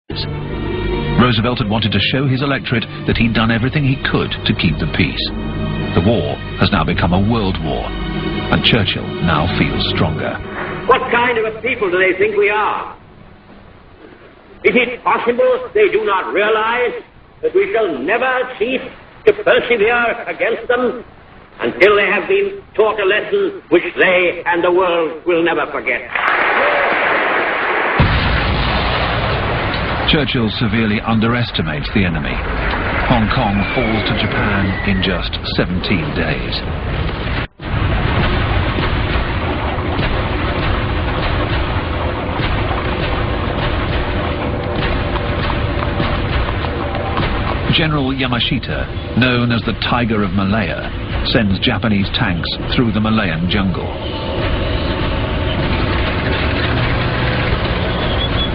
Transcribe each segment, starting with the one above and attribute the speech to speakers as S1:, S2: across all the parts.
S1: Roosevelt had wanted to show his electorate that he'd done everything he could to keep the peace. The war has now become a world war, and Churchill now feels stronger.
S2: What kind of a people do they think we are? Is it possible they do not realize that we shall never cease to persevere against them until they have been taught a lesson which they and the world will never forget?
S1: Churchill severely underestimates the enemy. Hong Kong falls to Japan in just 17 days. General Yamashita, known as the Tiger of Malaya, sends Japanese tanks through the Malayan jungle.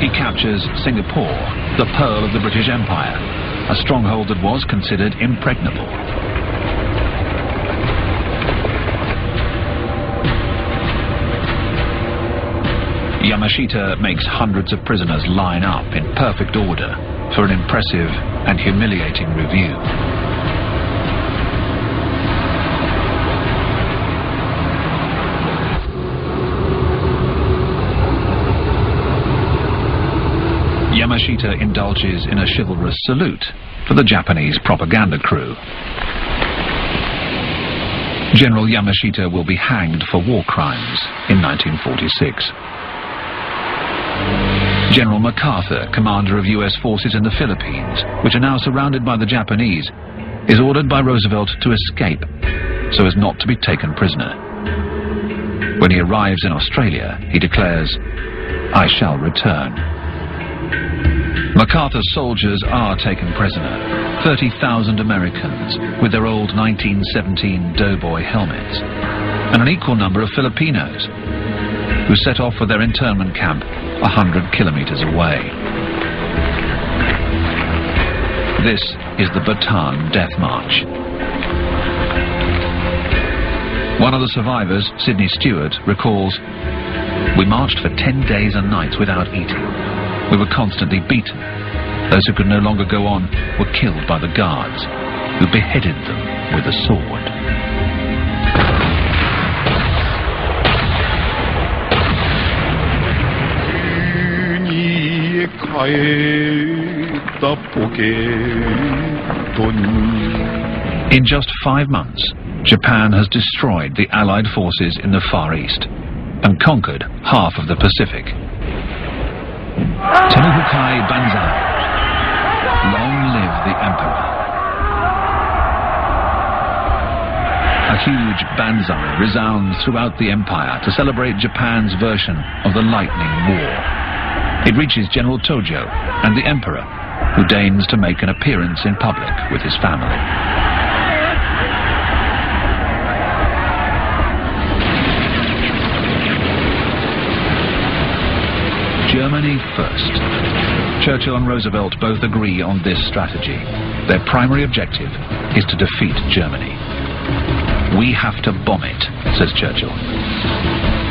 S1: He captures Singapore, the pearl of the British Empire, a stronghold that was considered impregnable. Yamashita makes hundreds of prisoners line up in perfect order for an impressive and humiliating review. Yamashita indulges in a chivalrous salute for the Japanese propaganda crew. General Yamashita will be hanged for war crimes in 1946. General MacArthur, commander of US forces in the Philippines, which are now surrounded by the Japanese, is ordered by Roosevelt to escape so as not to be taken prisoner. When he arrives in Australia, he declares, "I shall return." MacArthur's soldiers are taken prisoner, 30,000 Americans with their old 1917 doughboy helmets, and an equal number of Filipinos, who set off for their internment camp 100 kilometers away. This is the Bataan Death March. One of the survivors, Sidney Stewart, recalls, "We marched for 10 days and nights without eating. We were constantly beaten. Those who could no longer go on were killed by the guards, who beheaded them with a sword." In just 5 months, Japan has destroyed the Allied forces in the Far East and conquered half of the Pacific. Temuhukai Banzai. Long live the Emperor. A huge banzai resounds throughout the empire to celebrate Japan's version of the Lightning War. It reaches General Tojo and the Emperor, who deigns to make an appearance in public with his family. Germany first. Churchill and Roosevelt both agree on this strategy. Their primary objective is to defeat Germany. "We have to bomb it," says Churchill.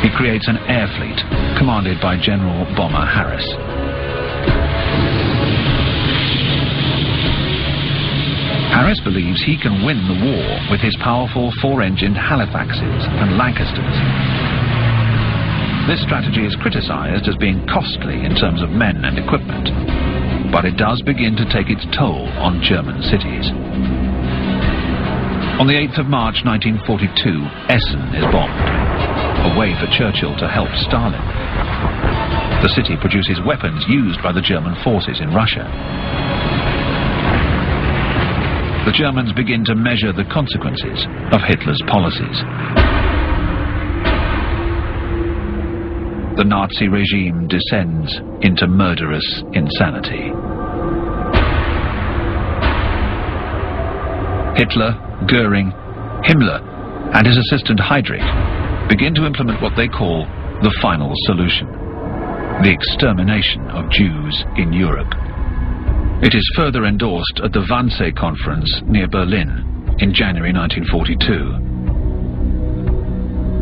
S1: He creates an air fleet commanded by General Bomber Harris. Harris believes he can win the war with his powerful 4-engined Halifaxes and Lancasters. This strategy is criticized as being costly in terms of men and equipment, but it does begin to take its toll on German cities. On the 8th of March 1942, Essen is bombed, a way for Churchill to help Stalin. The city produces weapons used by the German forces in Russia. The Germans begin to measure the consequences of Hitler's policies. The Nazi regime descends into murderous insanity. Hitler, Goering, Himmler, and his assistant Heydrich begin to implement what they call the final solution: the extermination of Jews in Europe. It is further endorsed at the Wannsee Conference near Berlin in January 1942.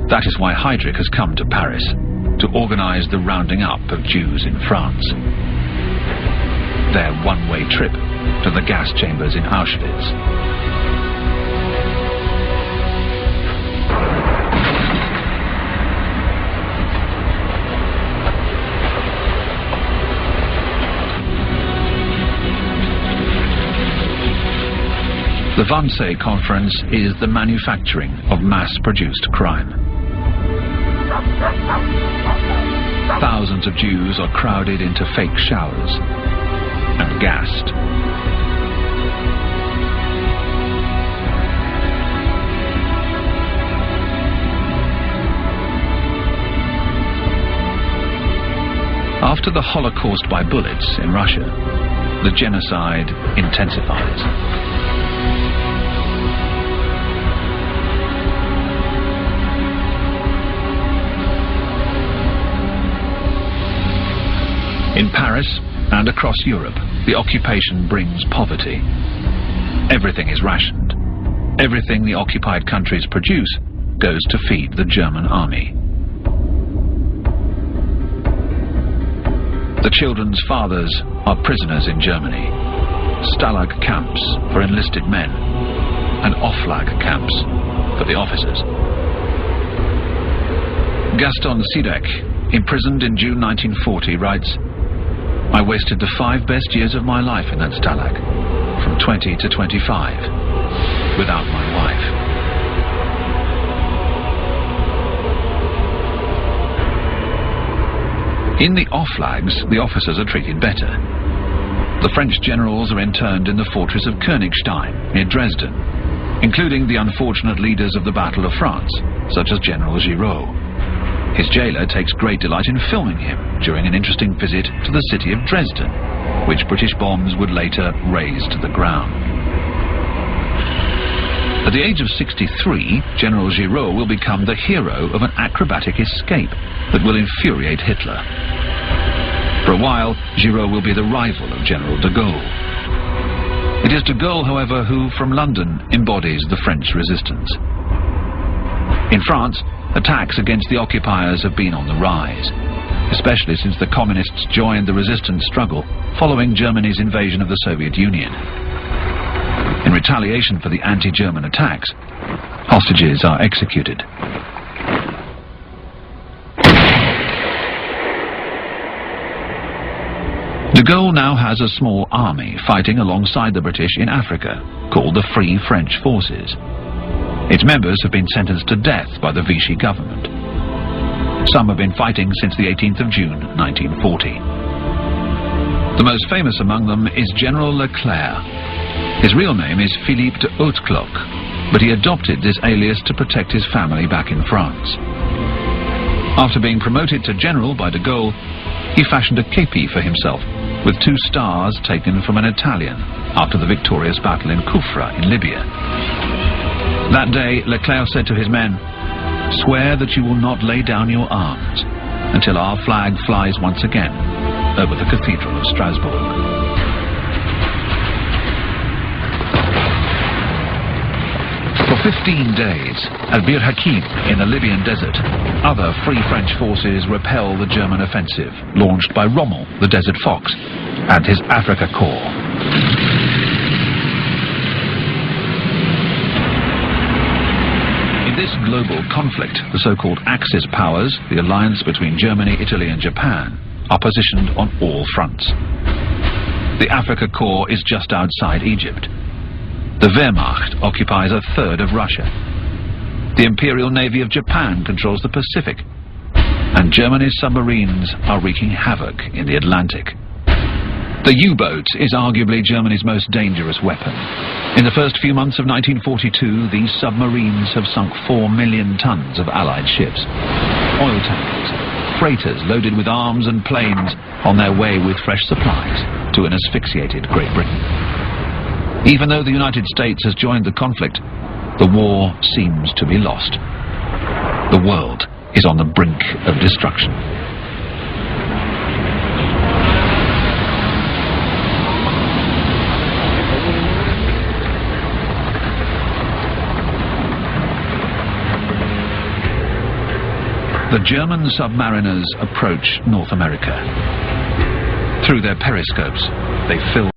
S1: That is why Heydrich has come to Paris, to organize the rounding up of Jews in France. their one-way trip to the gas chambers in Auschwitz. The Wannsee Conference is the manufacturing of mass-produced crime. Thousands of Jews are crowded into fake showers and gassed. After the Holocaust by bullets in Russia, the genocide intensifies. In Paris and across Europe, the occupation brings poverty. Everything is rationed. Everything the occupied countries produce goes to feed the German army. The children's fathers are prisoners in Germany. Stalag camps for enlisted men and Oflag camps for the officers. Gaston Sidek, imprisoned in June 1940, writes, "I wasted the 5 best years of my life in that stalag, from 20 to 25, without my wife." In the Oflags, the officers are treated better. The French generals are interned in the fortress of Königstein, near Dresden, including the unfortunate leaders of the Battle of France, such as General Giraud. His jailer takes great delight in filming him during an interesting visit to the city of Dresden, which British bombs would later raze to the ground. At the age of 63, General Giraud will become the hero of an acrobatic escape that will infuriate Hitler. For a while, Giraud will be the rival of General de Gaulle. It is de Gaulle, however, who, from London, embodies the French resistance. In France, attacks against the occupiers have been on the rise, especially since the communists joined the resistance struggle following Germany's invasion of the Soviet Union. In retaliation for the anti-German attacks, hostages are executed. De Gaulle now has a small army fighting alongside the British in Africa, called the Free French Forces. Its members have been sentenced to death by the Vichy government. Some have been fighting since the 18th of June, 1940. The most famous among them is General Leclerc. His real name is Philippe de Hautecloque, but he adopted this alias to protect his family back in France. After being promoted to general by de Gaulle, he fashioned a kepi for himself, with 2 stars taken from an Italian after the victorious battle in Kufra in Libya. That day, Leclerc said to his men, "Swear that you will not lay down your arms until our flag flies once again over the Cathedral of Strasbourg." For 15 days, at Bir Hakeim in the Libyan desert, other Free French forces repel the German offensive, launched by Rommel, the Desert Fox, and his Africa Corps. In this global conflict, the so-called Axis powers, the alliance between Germany, Italy and Japan, are positioned on all fronts. The Africa Corps is just outside Egypt. The Wehrmacht occupies 1/3 of Russia. The Imperial Navy of Japan controls the Pacific, and Germany's submarines are wreaking havoc in the Atlantic. The U-boat is arguably Germany's most dangerous weapon. In the first few months of 1942, these submarines have sunk 4 million tons of Allied ships. Oil tankers, freighters loaded with arms and planes on their way with fresh supplies to an asphyxiated Great Britain. Even though the United States has joined the conflict, the war seems to be lost. The world is on the brink of destruction. The German submariners approach North America. Through their periscopes, they fill